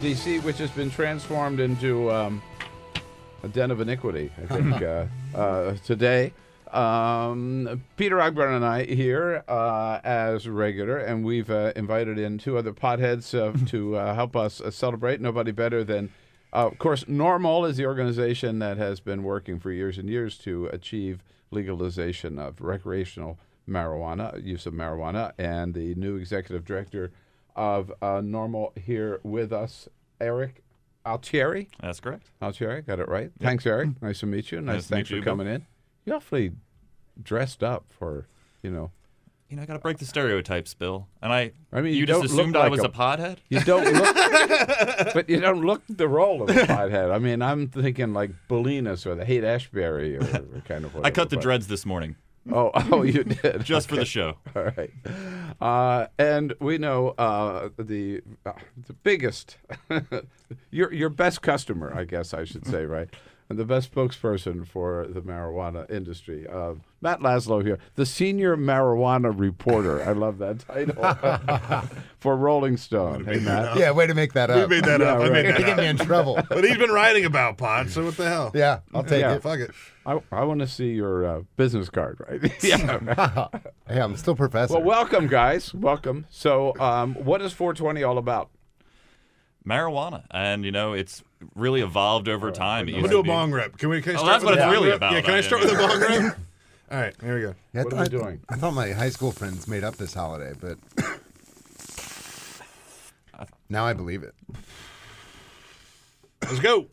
D.C., which has been transformed into a den of iniquity, I think, today. Peter Ogburn and I here as regular, and we've invited in two other potheads to help us celebrate. Nobody better than, of course, NORML is the organization that has been working for years and years to achieve legalization of recreational marijuana, use of marijuana, and the new executive director of NORML here with us, Eric Altieri. That's correct. Altieri, got it right. Yep. Thanks, Eric. Nice to meet you. Thanks for coming in. You awfully dressed up for, I got to break the stereotypes, Bill. And I mean, you just assumed I was a pothead? You don't look, but you don't look the role of a pothead. I mean, I'm thinking like Bolinas or the Haight Ashbury or kind of whatever. I cut the dreads this morning. Oh, you did? Just for the show. All right. And we know the biggest, your best customer, I guess I should say, right? And the best spokesperson for the marijuana industry, Matt Laszlo here, the senior marijuana reporter. I love that title for Rolling Stone. Hey, Matt. Yeah, way to make that up. We made that up. I made that To get me in trouble. But he's been writing about pot, so what the hell? Yeah, I'll take it. Fuck it. I want to see your business card, right? Yeah. Hey, I'm still professor. Well, welcome, guys. Welcome. So, what is 420 all about? Marijuana. And, it's really evolved over time. We'll do a bong rip. Can I start that's with what a it's bong really rip? about. Yeah, can I start with a bong rip? All right, here we go. Yeah, What are we doing? I thought my high school friends made up this holiday, but now I believe it. Let's go.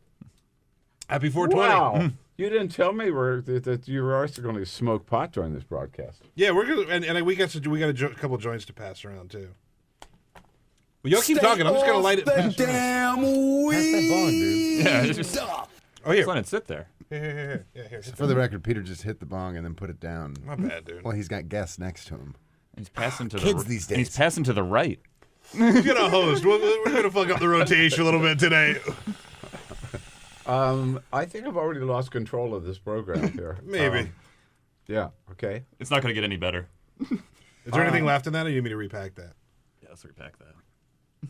Happy 420. Wow. You didn't tell me that you were also going to smoke pot during this broadcast. Yeah, we're gonna and we got a couple joints to pass around too. Well, y'all keep talking. I'm just gonna light it. Pass around. Pass that bong, dude. Yeah, just Oh, here. let it sit there. Here. Yeah, here. For the record, Peter just hit the bong and then put it down. My bad, dude. Well, he's got guests next to him. He's passing to Kids the these and he's days. passing to the right. Who's gonna host? We're gonna fuck up the rotation a little bit today. I think I've already lost control of this program here. Maybe. Yeah. Okay. It's not going to get any better. Is there anything left in that, or you need me to repack that? Yeah, let's repack that.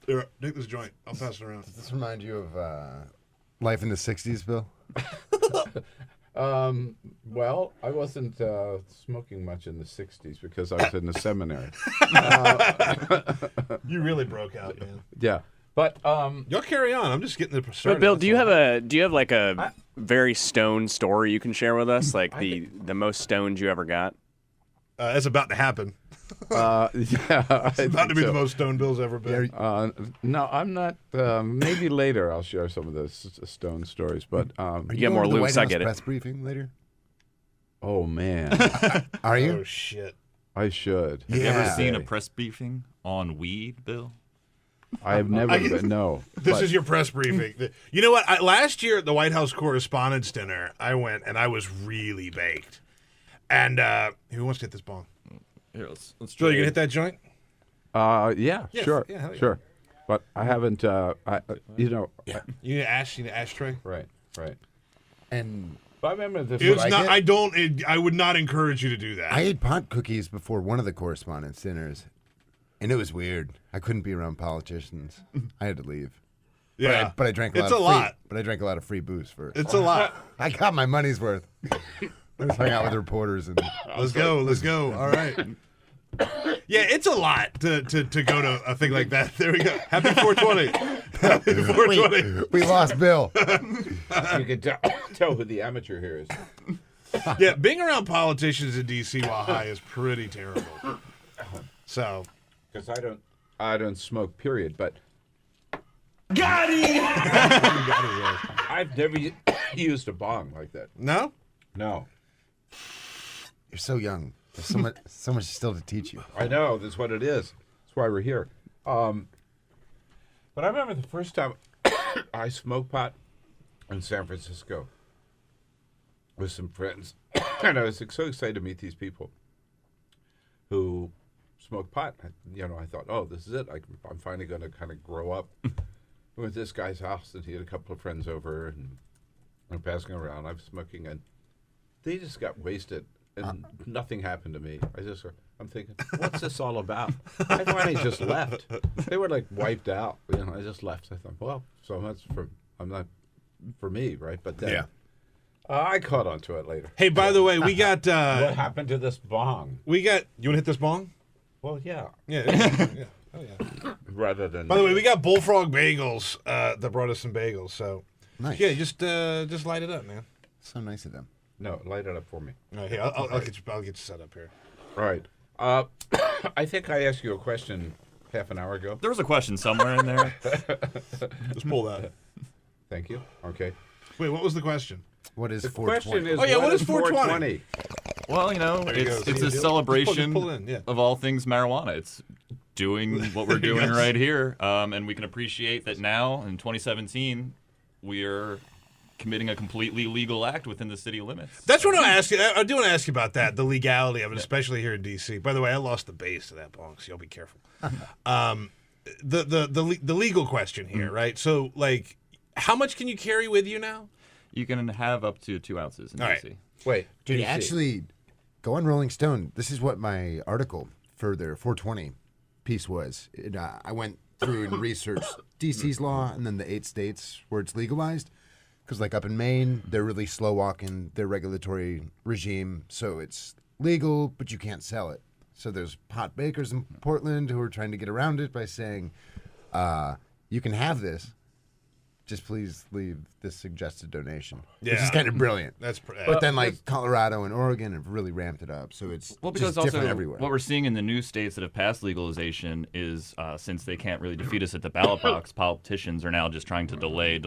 Here, take this joint. I'll pass it around. Does this remind you of life in the 60s, Bill? Well, I wasn't smoking much in the 60s because I was in the seminary. You really broke out, man. Yeah. But Y'all carry on. I'm just getting the started. But Bill, do you have like a very stoned story you can share with us? Like the most stoned you ever got? It's about to happen. yeah, It's about to be the most stoned Bill's ever been. No, I'm not. Maybe later I'll share some of the stone stories. But Are get going more to the loose, White I House get it. press briefing later? oh man, Are you? Oh shit. I should. Have you ever Yeah. seen a press briefing on weed, Bill? I have never been. No. This But- is your press briefing. You know what? Last year at the White House Correspondents' Dinner, I went and I was really baked. And who wants to hit this bong? Here, let's Joe, you gonna hit that joint? Yeah, Yes, sure, yeah, hell yeah. sure. But I haven't. You You need an ashtray. Right. And But I remember the. It's like not. it? I would not encourage you to do that. I ate pot cookies before one of the correspondence dinners, and it was weird. I couldn't be around politicians. I had to leave. yeah, But I drank a lot. It's a of lot. Free, but I drank a lot of free booze first. It's a lot. I got my money's worth. I just hung out with reporters and Let's go. All right. Yeah, it's a lot to go to a thing like that. There we go. Happy 420. Happy 420. we lost Bill. You can tell who the amateur here is. Yeah, being around politicians in D.C. while high is pretty terrible. So, Because I don't smoke. Period. But I've never used a bong like that. no? No. You're so young. There's so much still to teach you. I know. That's what it is. That's why we're here. But I remember the first time I smoked pot in San Francisco with some friends, and I was so excited to meet these people who smoke pot. I thought, oh, this is it. I'm finally going to kind of grow up. We went to this guy's house, and he had a couple of friends over, and I'm passing around. I'm smoking, and they just got wasted and nothing happened to me. I'm thinking, what's this all about? I finally just left. They were like wiped out. I just left. I thought, well, so that's I'm not for me, right? But then I caught on to it later. Hey, by the way, we got. What happened to this bong? We got. You want to hit this bong? Well, yeah. Yeah. Yeah. Oh yeah. Rather than. By the way, we got Bullfrog Bagels that brought us some bagels. So Nice. yeah, just light it up, man. So nice of them. No, light it up for me. All right, here, I'll get you set up here. All right. I think I asked you a question half an hour ago. There was a question somewhere in there. Just pull that. Thank you. Okay. Wait, what was the question? What is The 420? question is, Oh, yeah, what is 420? Well, you know, There you go. it's See, a you do it. celebration Just pull it in, yeah. of all things marijuana. It's doing what we're doing Yes. right here, and we can appreciate that now in 2017 we are committing a completely legal act within the city limits. That's what I ask you. I do want to ask you about that, the legality of it, especially here in D.C. By the way, I lost the base of that bong, so y'all be careful. The legal question here, right? So, like, how much can you carry with you now? You can have up to 2 ounces in All right. DC. Wait, Dude, DC. actually, go on Rolling Stone. This is what my article for their 420 piece was. I went through and researched DC's law and then the 8 states where it's legalized. Because, like, up in Maine, they're really slow walking their regulatory regime. So it's legal, but you can't sell it. So there's pot bakers in Portland who are trying to get around it by saying, you can have this. Just please leave this suggested donation. Which Yeah. is kind of brilliant. That's But then, like, Colorado and Oregon have really ramped it up, so it's Well, because just also different everywhere. what we're seeing in the new states that have passed legalization is since they can't really defeat us at the ballot box, politicians are now just trying to delay.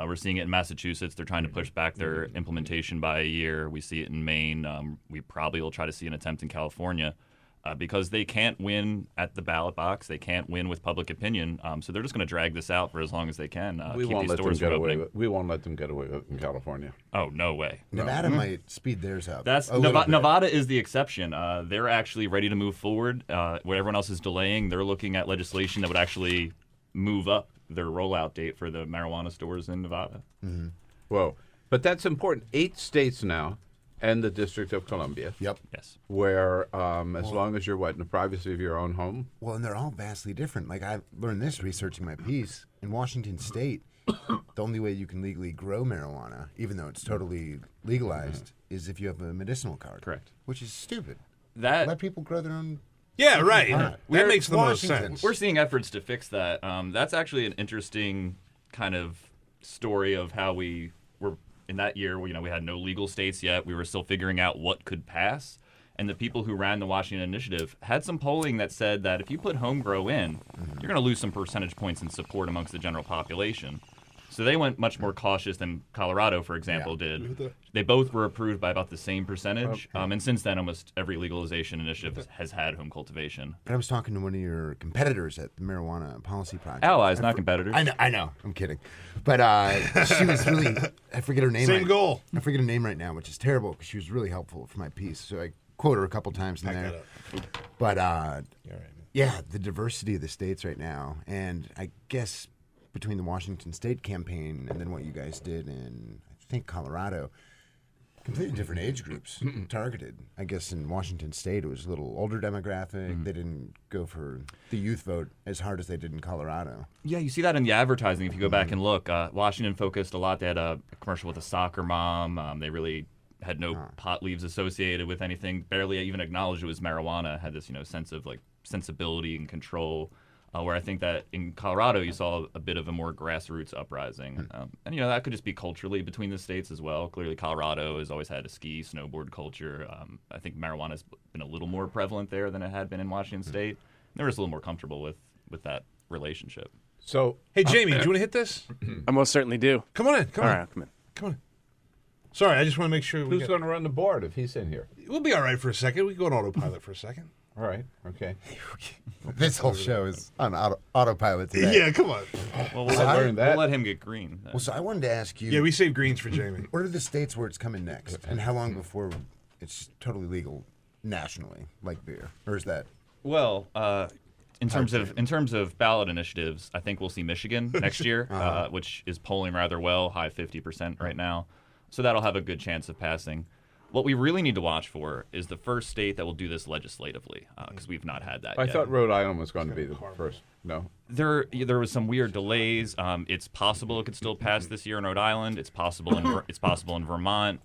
We're seeing it in Massachusetts. They're trying to push back their implementation by a year. We see it in Maine. We probably will try to see an attempt in California because they can't win at the ballot box. They can't win with public opinion. So they're just going to drag this out for as long as they can. We keep won't these let them stores get from away opening. with. We won't let them get away with it in California. Oh, no way. Nevada might speed theirs up. That's a little bit. Nevada is the exception. They're actually ready to move forward. What everyone else is delaying, they're looking at legislation that would actually move up their rollout date for the marijuana stores in Nevada. Whoa. But that's important. 8 states now and the District of Columbia. Yep. Yes. Where as long as you're in the privacy of your own home. Well, and they're all vastly different. Like, I learned this researching my piece. In Washington State, the only way you can legally grow marijuana, even though it's totally legalized, is if you have a medicinal card. Correct. Which is stupid. That Let people grow their own. Yeah, right. Alright. That makes the most Washington. sense. we're seeing efforts to fix that. That's actually an interesting kind of story of how we were in that year. We had no legal states yet. We were still figuring out what could pass. And the people who ran the Washington Initiative had some polling that said that if you put home grow in, you're going to lose some percentage points in support amongst the general population. So they went much more cautious than Colorado, for example, did. They both were approved by about the same percentage. And since then, almost every legalization initiative has had home cultivation. But I was talking to one of your competitors at the Marijuana Policy Project. Allies, not competitors. I know. I'm kidding. But she was really, I forget her name. Same goal. I forget her name right now, which is terrible because she was really helpful for my piece. So I quote her a couple times in there. But yeah, the diversity of the states right now. And I guess between the Washington State campaign and then what you guys did in, I think, Colorado, completely different age groups targeted. I guess in Washington State, it was a little older demographic. They didn't go for the youth vote as hard as they did in Colorado. Yeah, you see that in the advertising if you go back and look. Washington focused a lot. They had a commercial with a soccer mom. They really had no pot leaves associated with anything, barely even acknowledged it was marijuana, had this sense of like sensibility and control. Where I think that in Colorado you saw a bit of a more grassroots uprising. And that could just be culturally between the states as well. Clearly Colorado has always had a ski, snowboard culture. I think marijuana has been a little more prevalent there than it had been in Washington State. They're just a little more comfortable with that relationship. So Hey, Jamie, do you want to hit this? I most certainly do. Come on in. Come All on. right, come in. Come on. Sorry, I just want to make sure who's going to run the board if he's in here? We'll be all right for a second. We can go on autopilot for a second. All right. Okay. This whole show is on autopilot today. Yeah, come on. Well, I learned that. we'll let him get green. Well, so I wanted to ask you, Yeah, we saved greens for Jamie. what are the states where it's coming next? And how long before it's totally legal nationally, like beer? Or is that... Well, in terms of ballot initiatives, I think we'll see Michigan next year, which is polling rather well, high 50% right now. So that'll have a good chance of passing. What we really need to watch for is the first state that will do this legislatively, because we've not had that I yet. thought Rhode Island was going to be the first. No. There was some weird delays. It's possible it could still pass this year in Rhode Island. It's possible in Vermont.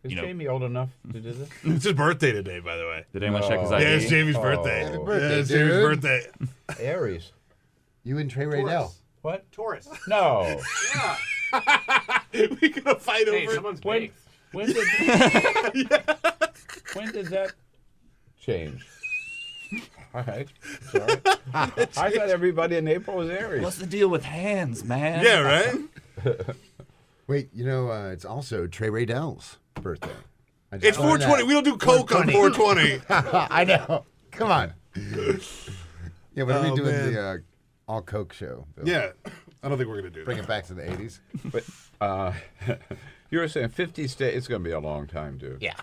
Is Jamie old enough to do this? It's his birthday today, by the way. Did anyone check his Yeah, ID? it's Jamie's birthday. Happy birthday, Yeah, it's Jamie's dude. birthday. Aries. You and Trey Raydell. What? Taurus. No. We gonna fight Hey, over it. someone's When, baked. when did when did that change? All right. Sorry. I thought everybody in April was Aries. What's the deal with hands, man? Yeah, right? Wait, it's also Trey Raydell's birthday. I just It's learned 420. We don't do coke on 420. that. I know. Come on. Yeah, when are we Oh, doing man. the all Coke show? Bill? Yeah. I don't think we're gonna do Bring that. it back to the 80s. But you were saying 50 states. It's going to be a long time, dude. Yeah.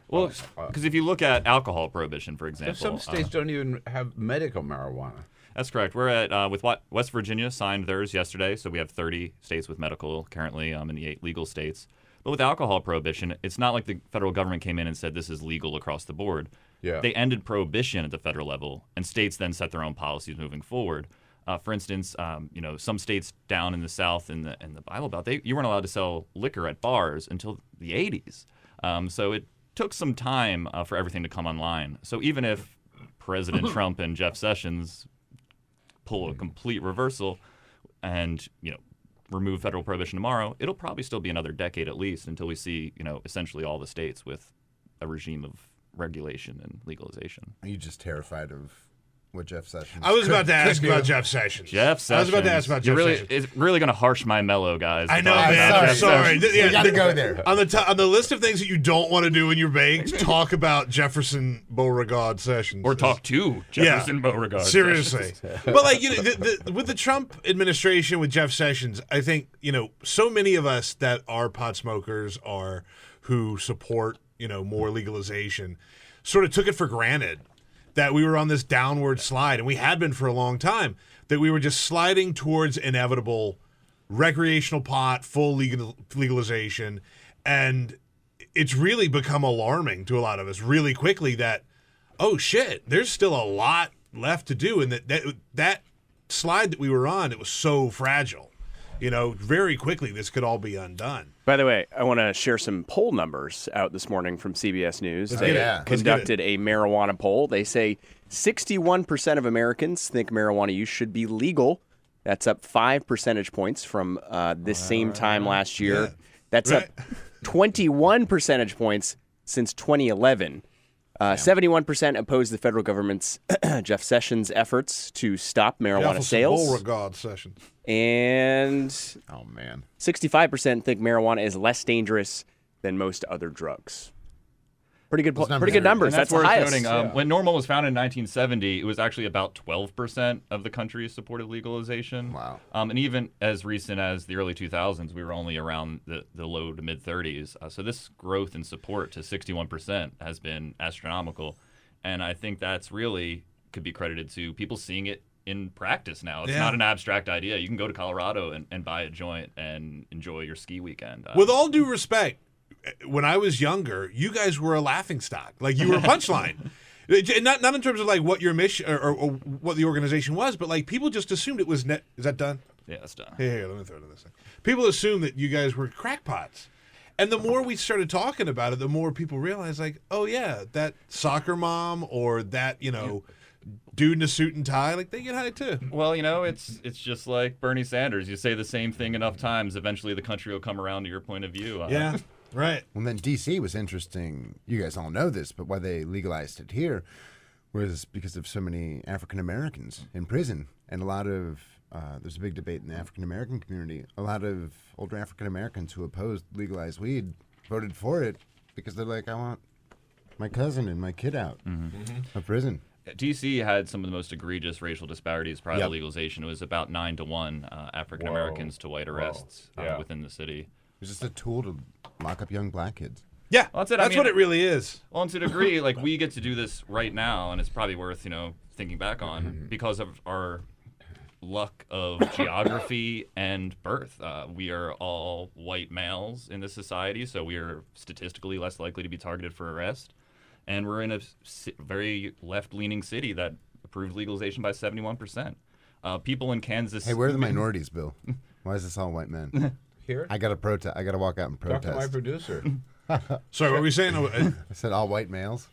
Well, because if you look at alcohol prohibition, for example, Some states don't even have medical marijuana. That's correct. We're at with what West Virginia signed theirs yesterday, so we have 30 states with medical currently in the 8 legal states. But with alcohol prohibition, it's not like the federal government came in and said this is legal across the board. Yeah. They ended prohibition at the federal level, and states then set their own policies moving forward. For instance, some states down in the South in the Bible Belt, you weren't allowed to sell liquor at bars until the 80s. So it took some time for everything to come online. So even if President Trump and Jeff Sessions pull a complete reversal and remove federal prohibition tomorrow, it'll probably still be another decade at least until we see essentially all the states with a regime of regulation and legalization. Are you just terrified of what Jeff Sessions I was about to ask could about do? Jeff Sessions. Jeff Sessions. I was about to ask about Jeff Sessions. It's really going to harsh my mellow, guys. I know, to talk man. about I'm Jeff sorry. Sessions. You gotta go there. On the list of things that you don't want to do when you're baked, talk about Jefferson Beauregard Sessions. Or talk to Jefferson Beauregard. Seriously. But like with the Trump administration with Jeff Sessions, I think so many of us that are pot smokers are who support more legalization, sort of took it for granted that we were on this downward slide, and we had been for a long time, that we were just sliding towards inevitable recreational pot, full legalization. And it's really become alarming to a lot of us really quickly that, oh shit, there's still a lot left to do. And that slide that we were on, it was so fragile. Very quickly this could all be undone. By the way, I want to share some poll numbers out this morning from CBS News. Let's They get it. Yeah. Let's get it. conducted a marijuana poll. They say 61% of Americans think marijuana use should be legal. That's up 5 percentage points from this same time last year. Yeah. That's Right. up 21 percentage points since 2011. 71% oppose the federal government's Jeff Sessions' efforts to stop marijuana Jefferson sales. Beauregard Sessions. And Oh man. 65% think marijuana is less dangerous than most other drugs. Pretty good, Those numbers pretty good are- numbers. And that's the worth highest. noting. When NORML was founded in 1970, it was actually about 12% of the country supported legalization. Wow. And even as recent as the early 2000s, we were only around the low to mid 30s. So this growth in support to 61% has been astronomical. And I think that's really could be credited to people seeing it in practice now. It's Yeah. not an abstract idea. You can go to Colorado and buy a joint and enjoy your ski weekend. With all due respect, when I was younger, you guys were a laughingstock. Like you were a punchline. Not in terms of like what your mission or what the organization was, but like people just assumed it was net. Is that done? yeah, it's done. Here, let me throw it in this thing. People assumed that you guys were crackpots. And the more we started talking about it, the more people realized, like, oh yeah, that soccer mom or that dude in a suit and tie, like they get high too. Well, it's just like Bernie Sanders. You say the same thing enough times, eventually the country will come around to your point of view. Yeah, right. And then D.C. was interesting. You guys all know this, but why they legalized it here was because of so many African Americans in prison, and a lot of there's a big debate in the African American community. A lot of older African Americans who opposed legalized weed voted for it because they're like, I want my cousin and my kid out of prison. D.C. had some of the most egregious racial disparities prior to Yep. legalization. It was about 9-to-1 African Americans to white arrests Yeah. within the city. It's just a tool to lock up young black kids. Yeah, Well, that's it. I that's mean- what it really is. Well, and to a degree, like we get to do this right now, and it's probably worth thinking back on because of our luck of geography and birth. We are all white males in this society, so we are statistically less likely to be targeted for arrest. And we're in a very left-leaning city that approved legalization by 71%. People in Kansas. Hey, where are the minorities, Bill? Why is this all white men? Here, I gotta protest. I gotta walk out and talk to my protest. producer. Sorry, what were we saying? I said all white males.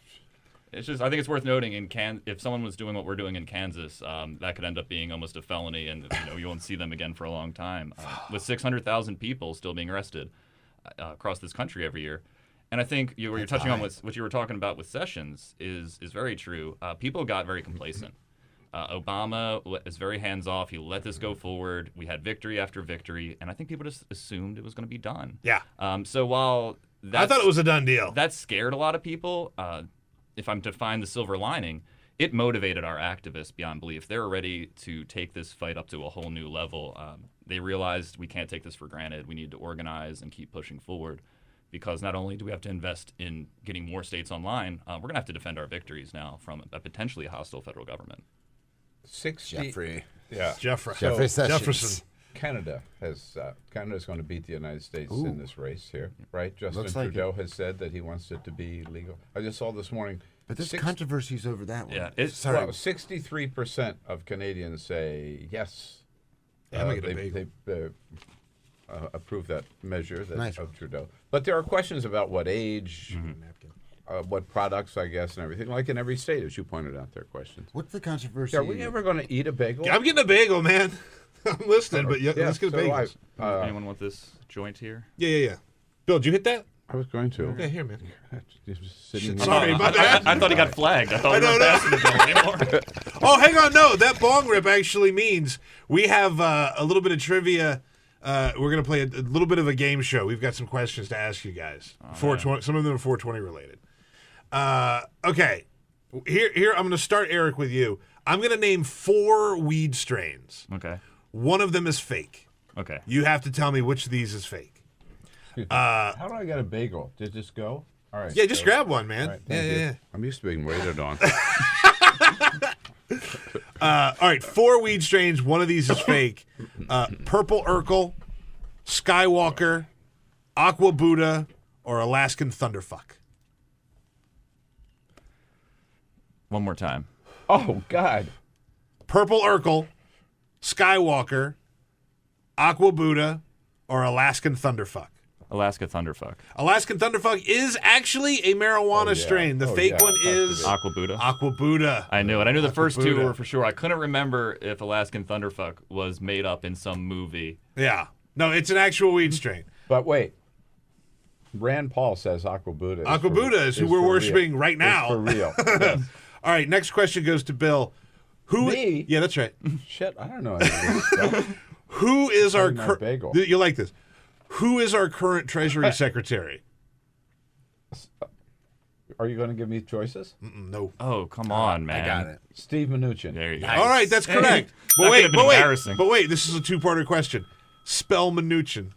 It's just, I think it's worth noting if someone was doing what we're doing in Kansas, that could end up being almost a felony, and you won't see them again for a long time. With 600,000 people still being arrested across this country every year, and I think what you're touching on what you were talking about with Sessions is very true. People got very complacent. Obama is very hands off. He let this go forward. We had victory after victory, and I think people just assumed it was going to be done. Yeah. So while I thought it was a done deal. that scared a lot of people. If I'm to find the silver lining, it motivated our activists beyond belief. They were ready to take this fight up to a whole new level. They realized we can't take this for granted. We need to organize and keep pushing forward, because not only do we have to invest in getting more states online, we're going to have to defend our victories now from a potentially hostile federal government. 60. Jeffrey. Yeah. Jeffrey Sessions. Jefferson. Canada's going to beat the United States in this race here, right? Justin Looks like Trudeau has said that he wants it to be legal. I just saw this morning. But there's controversies over that one. Yeah, it's Sorry. Well, 63% of Canadians say yes. Yeah, I'm gonna get a bagel. They approve that measure Nice. of Trudeau. But there are questions about what age, Mm-hmm. what products, I guess, and everything. Like in every state, as you pointed out, there are questions. What's the controversy? Are we ever going to eat a bagel? I'm getting a bagel, man. I'm listening, but yeah, let's get a so bagel. Anyone want this joint here? Yeah. Bill, did you hit that? I was going to. Yeah, here, man. Just sitting there. Sorry about that. I thought he got flagged. I thought we I weren't know. passing the bill anymore. Oh, hang on. No, that bong rip actually means we have a little bit of trivia. We're going to play a little bit of a game show. We've got some questions to ask you guys. 420. Some of them are 420 related. Okay. Here, I'm going to start, Eric, with you. I'm going to name 4 weed strains. Okay. One of them is fake. Okay. You have to tell me which of these is fake. How do I get a bagel? Did this go? All right. Yeah, just grab one, man. All right, thank you. Yeah. I'm used to being waited on. All right, 4 weed strains. One of these is fake. Purple Urkel, Skywalker, Aqua Buddha, or Alaskan Thunderfuck. One more time. Oh, God. Purple Urkel, Skywalker, Aqua Buddha, or Alaskan Thunderfuck. Alaska Thunderfuck. Alaskan Thunderfuck is actually a marijuana strain. The fake one is Aqua Buddha. Aqua Buddha. I knew it. I knew the first 2 Buddha. were for sure. I couldn't remember if Alaskan Thunderfuck was made up in some movie. Yeah. No, it's an actual weed strain. But wait. Rand Paul says Aqua Buddha. Aqua Buddha is who we're for worshiping real. right now. It's for real. Yes. All right, next question goes to Bill. Who? Me? Yeah, that's right. Shit, I don't know any of this stuff. Who is our my bagel. You like this? Who is our current Treasury Secretary? Are you going to give me choices? No. Oh, come on, man. I got it. Steve Mnuchin. There you go. All right, that's correct. That But wait, could've been embarrassing. but wait, this is a 2-parter question. Spell Mnuchin.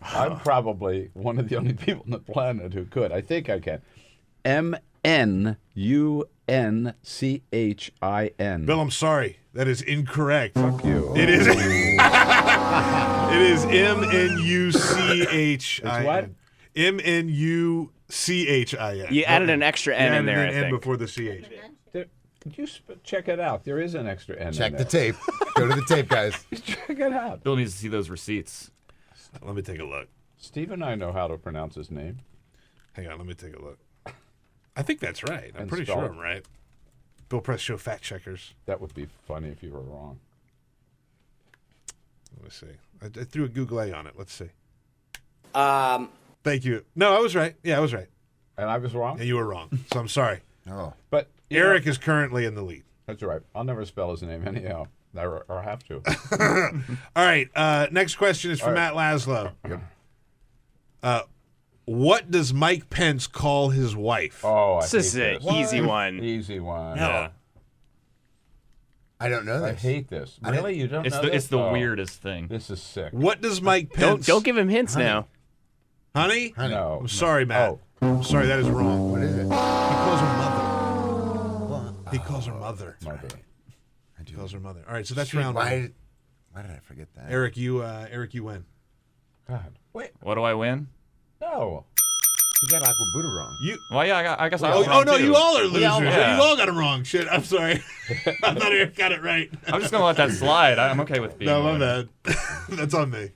I'm probably one of the only people on the planet who could. I think I can. Mnunchin. Bill, I'm sorry. That is incorrect. Fuck you. It is. It is Mnuchin. It's what? Mnuchin. You added an extra N in there, I An N think. before the CH. Could you check it out? There is an extra N. Check in the it. tape. Go to the tape, guys. Check it out. Bill needs to see those receipts. Let me take a look. Steve and I know how to pronounce his name. Hang on, let me take a look. I think that's right. I'm And pretty spell sure it. I'm right. Bill Press Show fact checkers. That would be funny if you were wrong. Let me see. I threw a Google A on it. Let's see. Thank you. No, I was right. Yeah, I was right. And I was wrong? And you were wrong. So I'm sorry. Oh. But you Eric know, is currently in the lead. that's right. I'll never spell his name anyhow. Or have to. All right. Next question is from Matt Laszlo. What does Mike Pence call his wife? Oh, I This hate is an this. easy one. Easy one. Yeah. I don't know I this. hate this. Really? You don't know this? It's the Oh, weirdest thing. This is sick. What does Mike Pence... Don't give him hints now. Honey? Honey. No. I'm sorry, Matt. Oh. I'm sorry, that is wrong. What is it? He calls her mother. He calls her mother. Mother. I do. Calls her mother. All right, so that's Shoot, round one. why did I forget that? Eric, you win. God. Wait. What do I win? No. You got Aqua Buddha wrong. You. Well, yeah, I guess I Oh, was wrong, no, too. you all are losers. Yeah. You all got it wrong. Shit, I'm sorry. I thought Eric got it right. I'm just gonna let that slide. I'm okay with being. No, my one. bad. That's on me.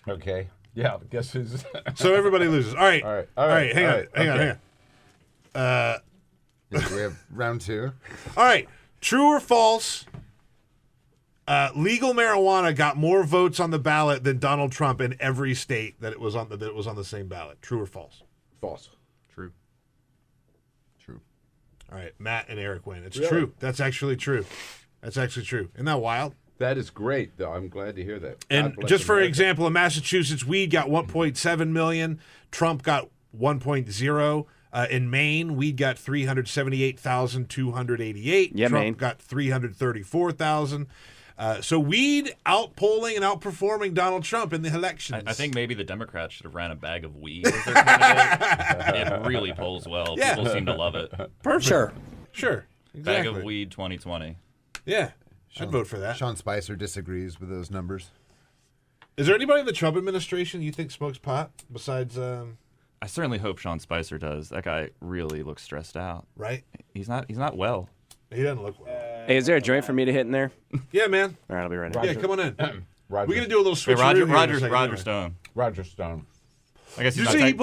Okay. Yeah. Guess who's? So everybody loses. All right. All right. All right. Hang All on. right, Hang on. okay. Hang on. Yes, we have round 2. All right. True or false? Legal marijuana got more votes on the ballot than Donald Trump in every state that it was on the same ballot. True or false? False. True. True. All right. Matt and Eric win. It's Really? true. That's actually true. Isn't that wild? That is great, though. I'm glad to hear that. And God bless just for America. example, in Massachusetts, weed got 1.7 million. Trump got 1.0. In Maine, weed got 378,288. Yeah, Trump Maine. got 334,000. So weed outpolling and outperforming Donald Trump in the elections. I think maybe the Democrats should have ran a bag of weed as their candidate. It really polls well. Yeah. People seem to love it. perfect. Sure. Sure. Bag Exactly. of weed 2020. Yeah. I'd vote for that. Sean Spicer disagrees with those numbers. Is there anybody in the Trump administration you think smokes pot besides, I certainly hope Sean Spicer does. That guy really looks stressed out. right? He's not well. He doesn't look well. Hey, is there a joint for me to hit in there? Yeah, man. All right, I'll be right in. Yeah, come on in. Roger, We're going to do a little Hey, switch. Roger Stone. Roger Stone. I guess Did he's you not see he tech-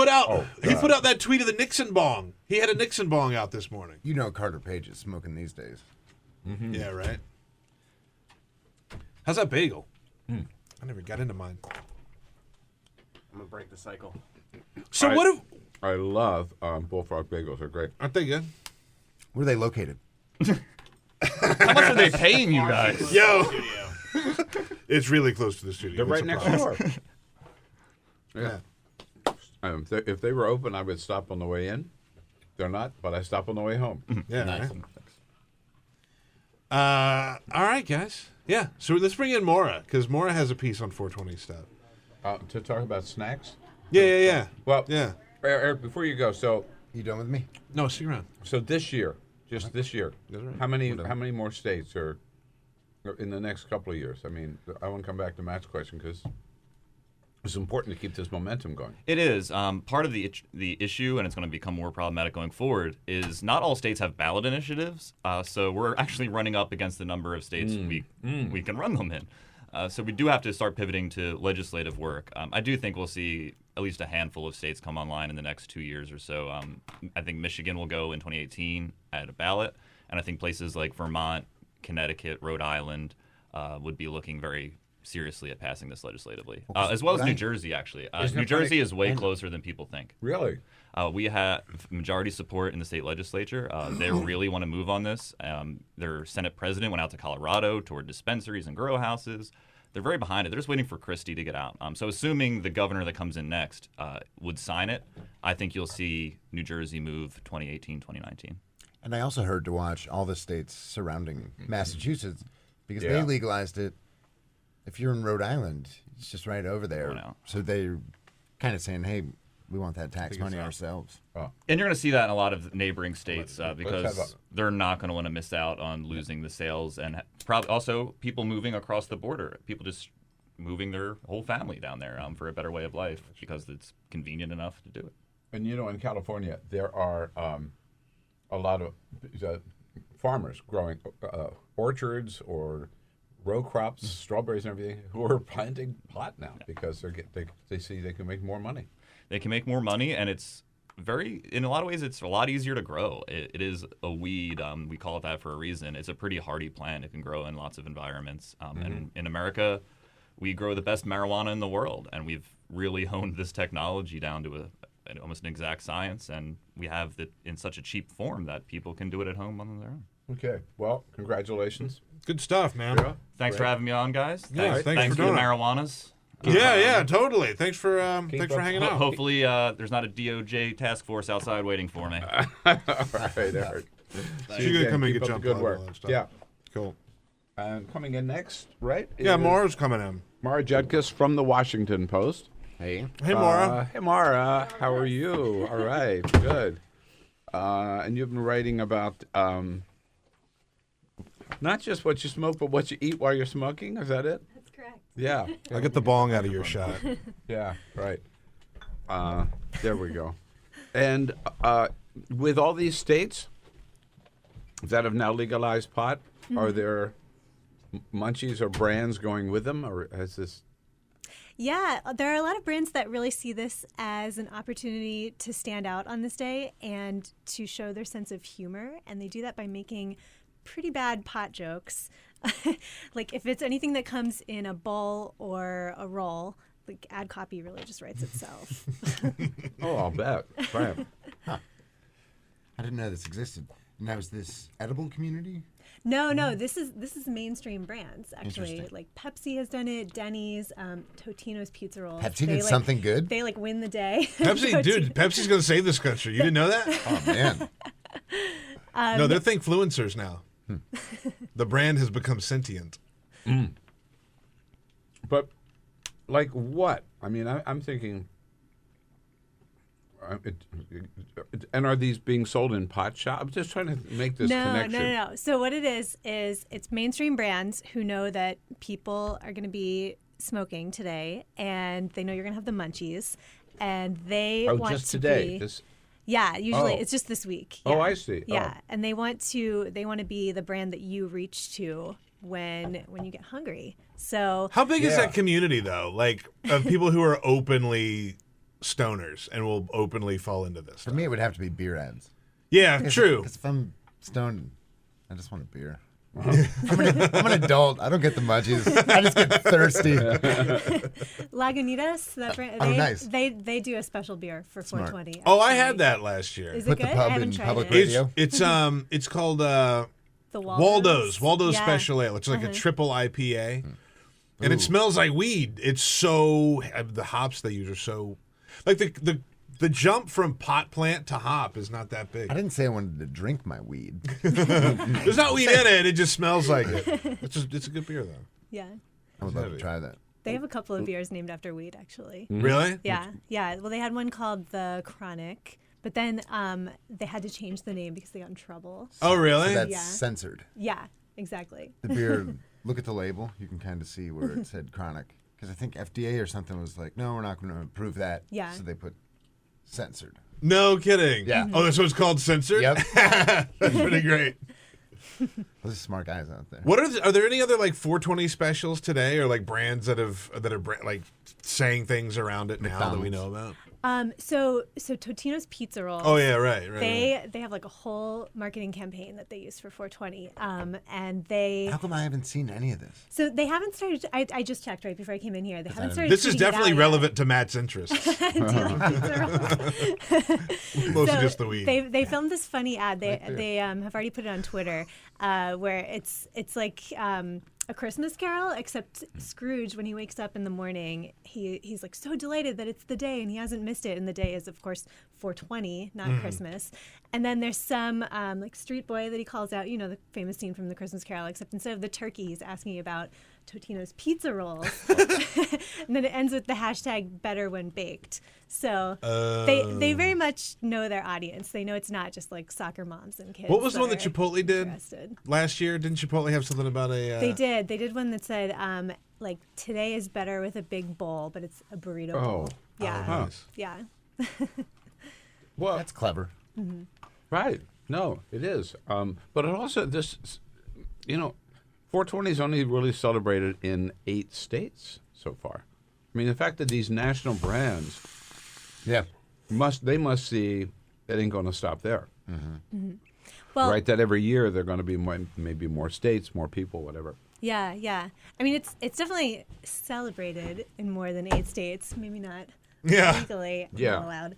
put out that tweet of the Nixon bong? He had a Nixon bong out this morning. You know Carter Page is smoking these days. Yeah, right. How's that bagel? I never got into mine. I'm gonna break the cycle. So what if, I love Bullfrog bagels. They're great. aren't they good? Where are they located? How much are they paying you guys? Yo, it's really close to the studio. They're It's right a next problem. door. Yeah. If they were open, I would stop on the way in. They're not, but I stop on the way home. Yeah. Nice. Right? All right, guys. Yeah. So let's bring in Maura because Maura has a piece on 420 stuff. To talk about snacks. Yeah. Well, Yeah. Eric, before you go, so You done with me? No, stick around. this year, just this year, That's right. how many more states are in the next couple of years? I mean, I want to come back to Matt's question because it's important to keep this momentum going. It is. Part of the issue, and it's going to become more problematic going forward, is not all states have ballot initiatives. So we're actually running up against the number of states we can run them in. So we do have to start pivoting to legislative work. I do think we'll see at least a handful of states come online in the next 2 years or so. I think Michigan will go in 2018 at a ballot, and I think places like Vermont, Connecticut, Rhode Island would be looking very seriously at passing this legislatively, as well as New Jersey, actually. Isn't New it funny- Jersey is way closer than people think. Really? We have majority support in the state legislature. They really want to move on this. Their Senate president went out to Colorado, toured dispensaries and grow houses. They're very behind it. They're just waiting for Christie to get out. So assuming the governor that comes in next would sign it, I think you'll see New Jersey move 2018, 2019. And I also heard to watch all the states surrounding Massachusetts because Yeah. they legalized it. If you're in Rhode Island, it's just right over there. Oh, no. So they're kind of saying, hey, we want that tax money ourselves. And you're going to see that in a lot of neighboring states have because they're not going to want to miss out on losing the sales, and probably also people moving across the border. People just moving their whole family down there for a better way of life because it's convenient enough to do it. And in California, there are a lot of farmers growing orchards or row crops, strawberries and everything, who are planting pot now because they see they can make more money. They can make more money, and it's in a lot of ways, it's a lot easier to grow. It is a weed. We call it that for a reason. It's a pretty hardy plant. It can grow in lots of environments. And in America, we grow the best marijuana in the world, and we've really honed this technology down to almost an exact science, and we have it in such a cheap form that people can do it at home on their own. Okay. Well, congratulations. Good stuff, man. Yeah. Thanks for having me on, guys. Yeah, thanks for for the doing it. marijuanas. Yeah, totally. Thanks for hanging out. Hopefully, there's not a DOJ task force outside waiting for me. All right, Eric. She's gonna come and Keep get up the jumped good on work. all that stuff. Yeah. Cool. And coming in next, right? Yeah, is Maura's coming in. Maura Judkis from the Washington Post. Hey. Hey, Maura. Hey, Maura. How are you? All right. Good. And you've been writing about Not just what you smoke, but what you eat while you're smoking. Is that it? That's correct. Yeah. I'll get the bong out of your shot. Yeah. Right. There we go. And with all these states that have now legalized pot, are there munchies or brands going with them, or has this? Yeah, there are a lot of brands that really see this as an opportunity to stand out on this day and to show their sense of humor. And they do that by making pretty bad pot jokes. Like if it's anything that comes in a bowl or a roll, like ad copy really just writes itself. Oh, I'll bet. Right. I didn't know this existed. And that was this edible community? No, this is mainstream brands actually. Interesting. Like Pepsi has done it, Denny's, Totino's Pizza Rolls. Pepsi did something good? They win the day. Pepsi, dude, Pepsi's going to save this country. You didn't know that? Oh, man. No, they're thinkfluencers now. The brand has become sentient. But, like what? I mean, I'm thinking. And are these being sold in pot shops? I'm just trying to make this connection. No. So what it is it's mainstream brands who know that people are going to be smoking today, and they know you're going to have the munchies, and they want just to today. be. Yeah, usually Oh. it's just this week. Oh, Yeah. I see. Yeah, Oh. and they want to be the brand that you reach to when you get hungry. So How big is Yeah. that community, though? Like, of people who are openly stoners and will openly fall into this. For me, it would have to be beer ads. Yeah, true. Because if I'm stoned, I just want a beer. I'm an adult. I don't get the munchies. I just get thirsty. Lagunitas, that brand, Oh, nice. they do a special beer for Smart. 420. Oh, I actually. had that last year. Is Put it the good? pub I haven't in tried public it. radio. It's called The Waldo's Yeah. Special Ale. It's like a triple IPA, and Ooh. it smells like weed. It's so the hops they use are so like the jump from pot plant to hop is not that big. I didn't say I wanted to drink my weed. There's not weed in it. It just smells like it. It's a good beer though. Yeah. I would love heavy. to try that. They have a couple of beers named after weed, actually. Really? Yeah. Well, they had one called the Chronic, but then they had to change the name because they got in trouble. Oh, really? So that's Yeah. censored. Yeah, exactly. The beer, look at the label. You can kind of see where it said chronic. Because I think FDA or something was like, no, we're not going to approve that. Yeah. So they put censored. No kidding. Yeah. Oh, that's what it's called, censored. Yep. That's pretty great. Those are smart guys out there. What are there any other like 420 specials today, or like brands that are like saying things around it now that we know about? So Totino's Pizza Rolls. Oh yeah, right. They have like a whole marketing campaign that they use for 420, and they How come I haven't seen any of this? so they haven't started. I just checked right before I came in here. They haven't started. This is tweeting it out definitely yet. relevant to Matt's interests. Mostly So just the weed. They filmed this funny ad. They have already put it on Twitter, where it's like a Christmas Carol, except Scrooge, when he wakes up in the morning, he's like so delighted that it's the day and he hasn't missed it. And the day is, of course, 420, not Christmas. And then there's some like street boy that he calls out, you know, the famous scene from the Christmas Carol, except instead of the turkey, he's asking about Totino's Pizza Rolls. And then it ends with the hashtag better when baked. So they very much know their audience. They know it's not just like soccer moms and kids. What was the one that are Chipotle did interested. last year? Didn't Chipotle have something about a? They did. They did one that said, like, today is better with a big bowl, but it's a burrito bowl. Yeah. Oh, nice. Yeah. Well, That's clever. right. No, it is. But it also, this, you know, 420 is only really celebrated in 8 states so far. I mean, the fact that these national brands Yeah. must see that ain't going to stop there. Well, Right? That every year they're going to be maybe more states, more people, whatever. yeah. I mean, it's definitely celebrated in more than 8 states. Maybe not Yeah. legally. I'm Yeah. not allowed.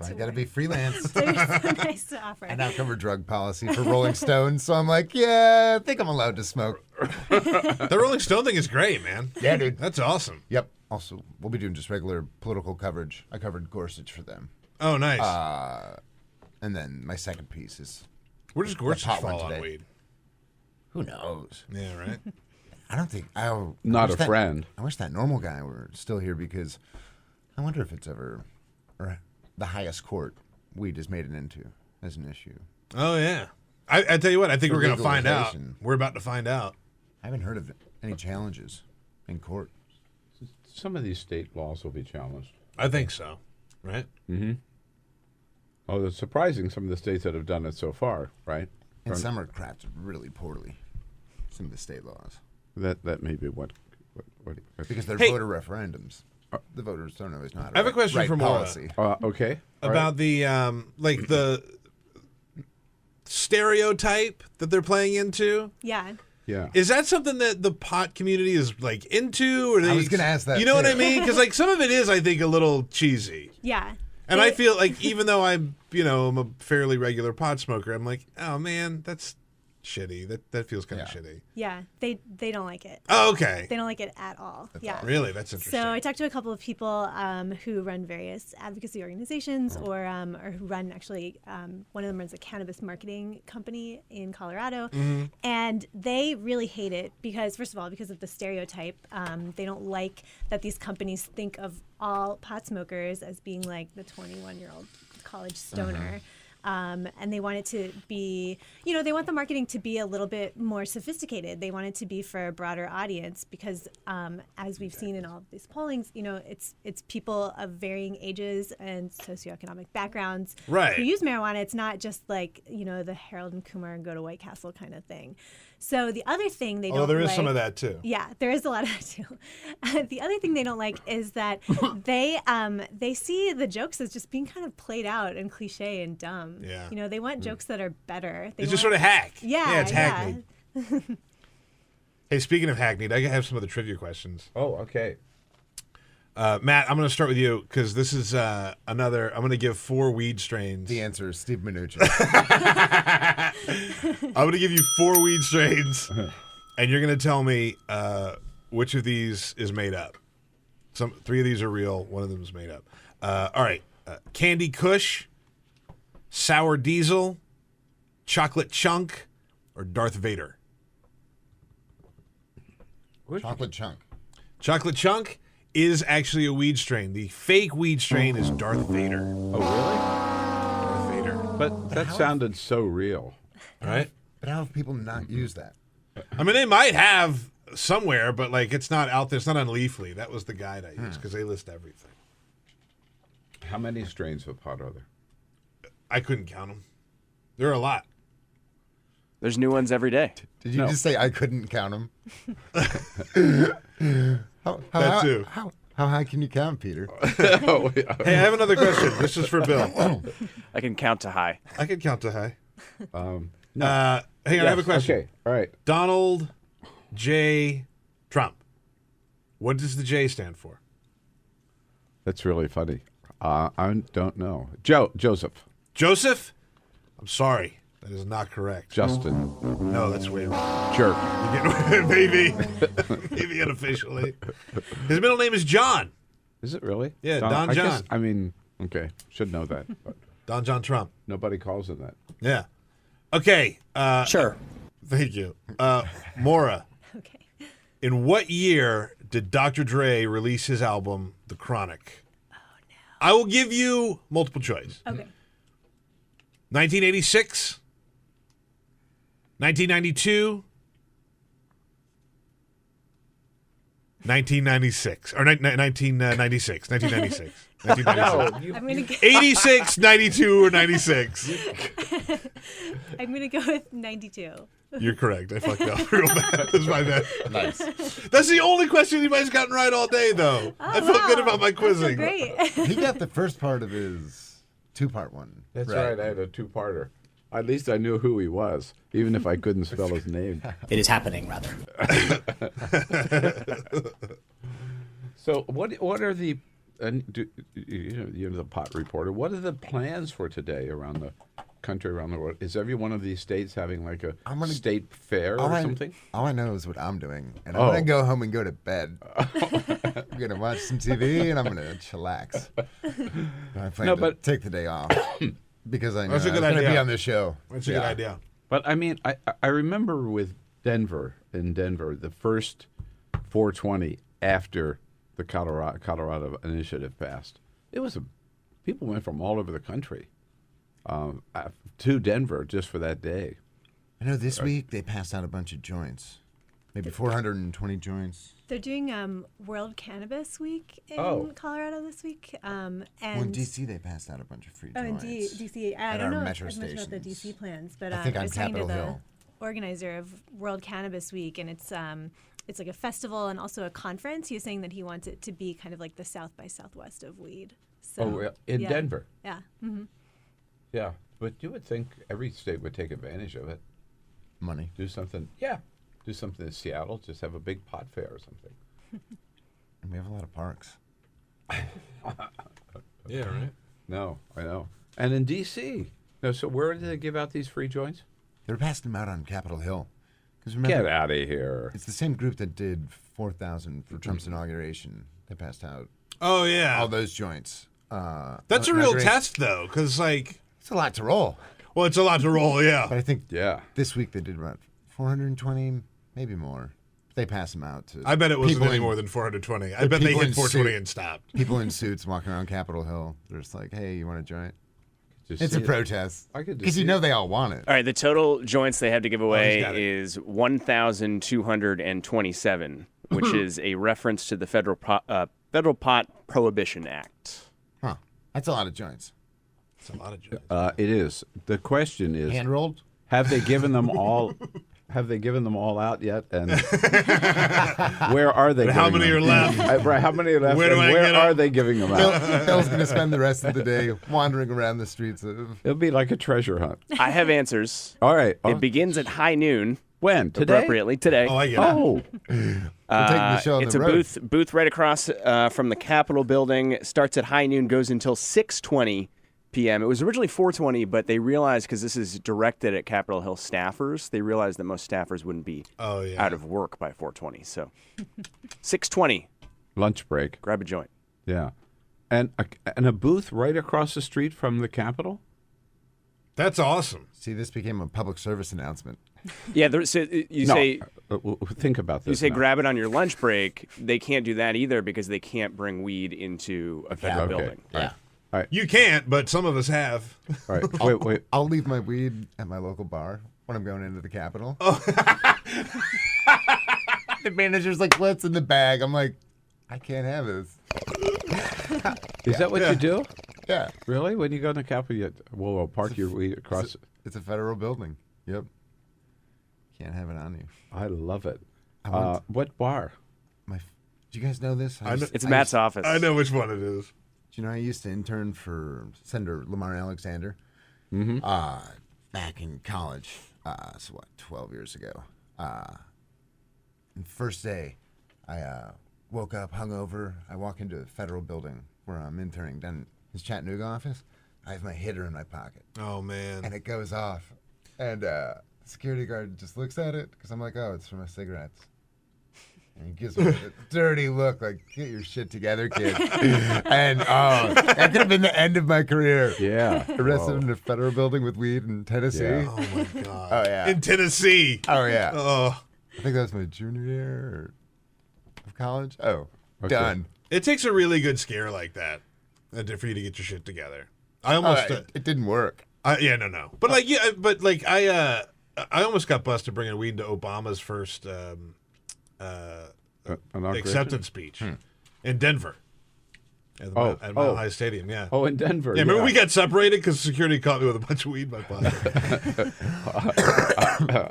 So I got to be freelance. They're so nice to offer. I now cover drug policy for Rolling Stone, so I'm like, yeah, I think I'm allowed to smoke. The Rolling Stone thing is great, man. Yeah, dude. That's awesome. Yep. Also, we'll be doing just regular political coverage. I covered Gorsuch for them. Oh, nice. And then my second piece is, Where does Gorsuch pot one fall on today. weed? who knows? Yeah, right. I don't think Not wish a that- friend. I wish that normal guy were still here because I wonder if it's ever, or the highest court weed is made it into as an issue. Oh yeah. I tell you what, I think For we're going to find out. legalization. We're about to find out. I haven't heard of any challenges in court. Some of these state laws will be challenged. I think so. Right? Oh, it's surprising some of the states that have done it so far, right? And From- some are crafted really poorly. Some of the state laws. That may be what Because they're Hey. voter referendums. The voters don't always know how to I have a write- question write for Maura. policy. okay. All right. About the like the stereotype that they're playing into. Yeah. Yeah. Is that something that the pot community is like into? Or I was gonna ask that, You know what too. I mean? Because like some of it is, I think, a little cheesy. Yeah. And They- I feel like even though I'm a fairly regular pot smoker, I'm like, oh man, that's shitty. That feels kind of shitty. Yeah, they don't like it. Oh, okay. They don't like it at all. Yeah. Really, that's interesting. So I talked to a couple of people who run various advocacy organizations, Oh. or who run actually. One of them runs a cannabis marketing company in Colorado, Mm-hmm. and they really hate it because, first of all, because of the stereotype. They don't like that these companies think of all pot smokers as being like the 21-year-old college stoner. And they want it to be, they want the marketing to be a little bit more sophisticated. They want it to be for a broader audience because, as we've seen in all of these pollings, it's people of varying ages and socioeconomic backgrounds Right. who use marijuana. It's not just like, the Harold and Kumar and go to White Castle kind of thing. So the other thing they Although don't there is like, some of that too. yeah, there is a lot of that too. The other thing they don't like is that they see the jokes as just being kind of played out and cliche and dumb. Yeah. They want jokes that are better. They It's just want- sort of hack. Yeah, it's hackneyed. Hey, speaking of hackneyed, I have some other trivia questions. Oh, okay. Matt, I'm going to start with you because this is another. I'm going to give 4 weed strains. The answer is Steve Mnuchin. I'm going to give you 4 weed strains, and you're going to tell me which of these is made up. 3 of these are real. 1 of them is made up. All right. Candy Kush, Sour Diesel, Chocolate Chunk, or Darth Vader? Chocolate chunk. Chocolate Chunk is actually a weed strain. The fake weed strain is Darth Vader. Oh, Darth Vader. really? But that sounded so real. All right. But how have people not used that? I mean, they might have somewhere, but like it's not out there. It's not on Leafly. That was the guide I used because they list everything. How many strains of pot are there? I couldn't count them. There are a lot. There's new ones every day. Did you No. just say I couldn't count them? how, That too. How high can you count, Peter? Oh, yeah. Hey, I have another question. This is for Bill. I can count to high. I can count to high. No. Hang on, I have a Yes, question. Okay, all right. Donald J. Trump. What does the J stand for? That's really funny. I don't know. Joseph. Joseph? I'm sorry. That is not correct. Justin. No, that's way wrong. Jerk. You're getting, maybe unofficially. His middle name is John. Is it really? Yeah, Don I guess- John. I mean, okay, should know that, but Don John Trump. nobody calls him that. Yeah. Okay. Sure. Thank you. Maura, Okay. in what year did Dr. Dre release his album, The Chronic? Oh, no. I will give you multiple choice. Okay. 1986, 1992, 1996, or 1996, 1996, 1996. I'm gonna go. 86, 92, or 96. I'm gonna go with 92. You're correct. I fucked up real bad. That's my bad. Nice. That's the only question anybody's gotten right all day, though. I felt good about my quizzing. Great. He got the first part of his 2-part one. That's right. I had a 2-parter. At least I knew who he was, even if I couldn't spell his name. It is happening, rather. So, what are the you're the pot reporter? What are the plans for today around the country, around the world? Is every one of these states having like a state fair or something? All I know is what I'm doing, and Oh. I'm gonna go home and go to bed. I'm gonna watch some TV and I'm gonna chillax. I plan to but- take the day off because I know That's a I'm good gonna be idea. on the show. That's a good idea. But I mean, I remember with Denver, the first 420 after the Colorado initiative passed, it was people went from all over the country to Denver just for that day. I know this week they passed out a bunch of joints. Maybe 420 joints. They're doing World Cannabis Week in Oh. Colorado this week. And Well, in D.C. they passed out a bunch of free Oh, in joints. DC. I At don't our know metro as much about the stations. DC plans, but I think on was talking to Capitol the Hill. organizer of World Cannabis Week, and it's like a festival and also a conference. He was saying that he wants it to be kind of like the South by Southwest of weed. So, in yeah. Denver. Yeah. Yeah, but you would think every state would take advantage of it. Money. Do something. Yeah, do something in Seattle. Just have a big pot fair or something. And we have a lot of parks. Yeah, right. No, I know. And in D.C. No, so where did they give out these free joints? They were passing them out on Capitol Hill. Because remember, Get out of here. it's the same group that did 4,000 for Trump's inauguration. They passed out Oh yeah, all those joints. that's a real inauguration. test though, because like, It's a lot to roll. well, it's a lot to roll. Yeah. But I think Yeah. this week they did about 420, maybe more. They pass them out to I bet it wasn't people any in- more than 420. I the bet they people hit in 420 suit- and stopped. people in suits walking around Capitol Hill. They're just like, hey, you want a joint? Just It's a see it. protest. I could just Because you see know it. they all want it. All right, the total joints they have to give away got it. is 1,227, which is a reference to the Federal Pot Prohibition Act. Huh. That's a lot of joints. It's a lot of joints. It is. The question is, Hand rolled? have they given them all? Have they given them all out yet? And where are they? How giving many them? are left? Right, how many are left? Where do and I where get are 'em? they giving them Bill, out? Bill's going to spend the rest of the day wandering around the streets of. It'll be like a treasure hunt. I have answers. All right. It begins at high noon, when today? appropriately today. Oh, I get it. Oh, We're taking the show on It's the a road. booth right across from the Capitol building. Starts at high noon, goes until 6:20 p.m. It was originally 4:20, but they realized because this is directed at Capitol Hill staffers, they realized that most staffers wouldn't be Oh yeah. out of work by 4:20. So 6:20, lunch break. grab a joint. Yeah, and a booth right across the street from the Capitol. That's awesome. See, this became a public service announcement. Yeah, so you No, say think about this. you say now. grab it on your lunch break. They can't do that either because they can't bring weed into a federal Okay. building. Yeah. You can't, but some of us have. All right. Wait. I'll leave my weed at my local bar when I'm going into the Capitol. The manager's like, what's in the bag? I'm like, I can't have this. Is that what you do? Yeah. Really? When you go to the Capitol, you park your weed across. It's a federal building. Yep. Can't have it on you. I love it. I want- What bar? Do you guys know this? I know- It's Matt's office. I know which one it is. Do you know I used to intern for Senator Lamar Alexander? Mm-hmm. Back in college. So what, 12 years ago. And the first day, I woke up hungover. I walk into the federal building where I'm interning down in his Chattanooga office. I have my hitter in my pocket, Oh man. and it goes off. And the security guard just looks at it because I'm like, oh, it's for my cigarettes. And he gives me a dirty look like, get your shit together, kid. And that could have been the end of my career. Yeah. Arrested in a federal building with weed in Tennessee. Yeah. Oh my god. Oh, yeah. In Tennessee. Oh, yeah. Oh. I think that was my junior year of college. Oh, Okay. done. It takes a really good scare like that for you to get your shit together. I Oh, almost. it didn't work. No. But like, yeah, but like, I almost got busted bringing weed to Obama's first Inauguration? acceptance speech in Denver at Mile High Stadium. Yeah. Oh, in Denver. Yeah, remember we got separated because security caught me with a bunch of weed in my pocket.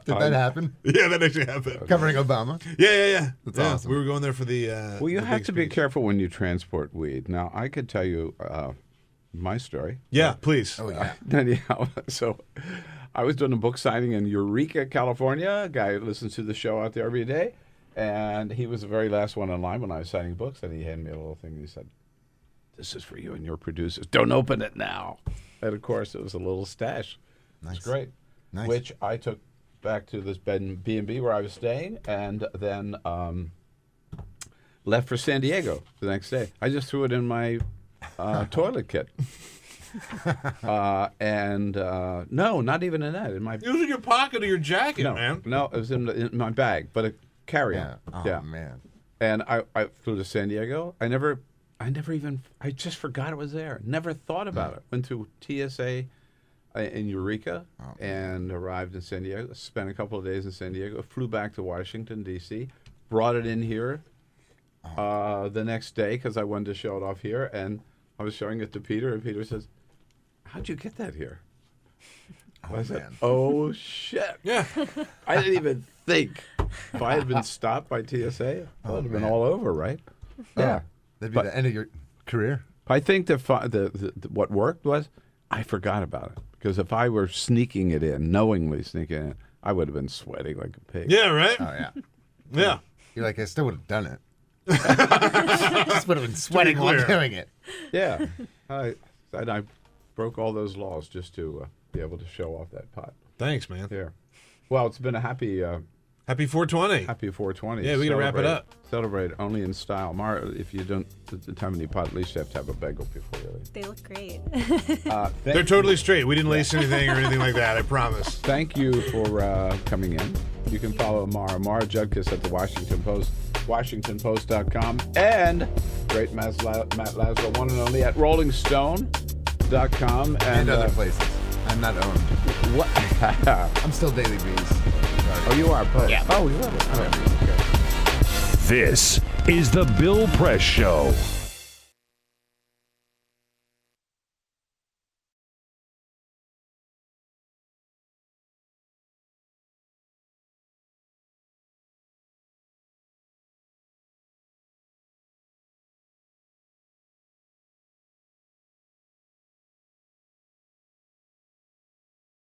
Did that happen? Yeah, that actually happened. Covering Obama? Yeah. That's Yeah, awesome. We were going there for the. Well, you the have big to be speech. careful when you transport weed. Now, I could tell you my story. Yeah, please. Oh, yeah. Anyhow, so I was doing a book signing in Eureka, California. A guy who listens to the show out there every day. And he was the very last one in line when I was signing books. And he handed me a little thing. And he said, "This is for you and your producers. Don't open it now." And, of course, it was a little stash. Nice. It's great. Nice. Which I took back to this B&B where I was staying. And then left for San Diego the next day. I just threw it in my toilet kit. No, not even in that. In my It was in your pocket of your jacket, man. no, it was in my bag, but a carry-on. Yeah. Oh, man. And I flew to San Diego. I just forgot it was there. Never thought about it. Went through TSA. in Eureka and arrived in San Diego. Spent a couple of days in San Diego. Flew back to Washington, D.C. Brought it in here the next day because I wanted to show it off here. And I was showing it to Peter, and Peter says, "How'd you get that here?" I said, man. "Oh, shit." Yeah. I didn't even think. If I had been stopped by TSA, I would have been man. all over, right? Yeah. That'd be But- the end of your career. I think what worked was I forgot about it. Because if I were sneaking it in, knowingly sneaking it in, I would have been sweating like a pig. Yeah, right? Oh yeah. Yeah. You're like, I still would have done it. Just would have been sweating while clear. doing it. Yeah. I broke all those laws just to be able to show off that pot. Thanks, man. Here. Well, it's been a happy Happy 420. Happy 420. Yeah, we gotta wrap it Celebrate up. Celebrate only in style. Mara, if you don't have any pot, at least you have to have a bagel before you leave. They look great. They're totally straight. We didn't lace anything or anything like that, I promise. Thank you for coming in. You can follow Mara Judkis at the Washington Post, WashingtonPost.com, and great Matt Laszlo, one and only at RollingStone.com. And other places. I'm not owned. What? I'm still Daily Breeze. Oh, you are Post. Yeah. Oh, you are. Oh, okay. This is the Bill Press Show.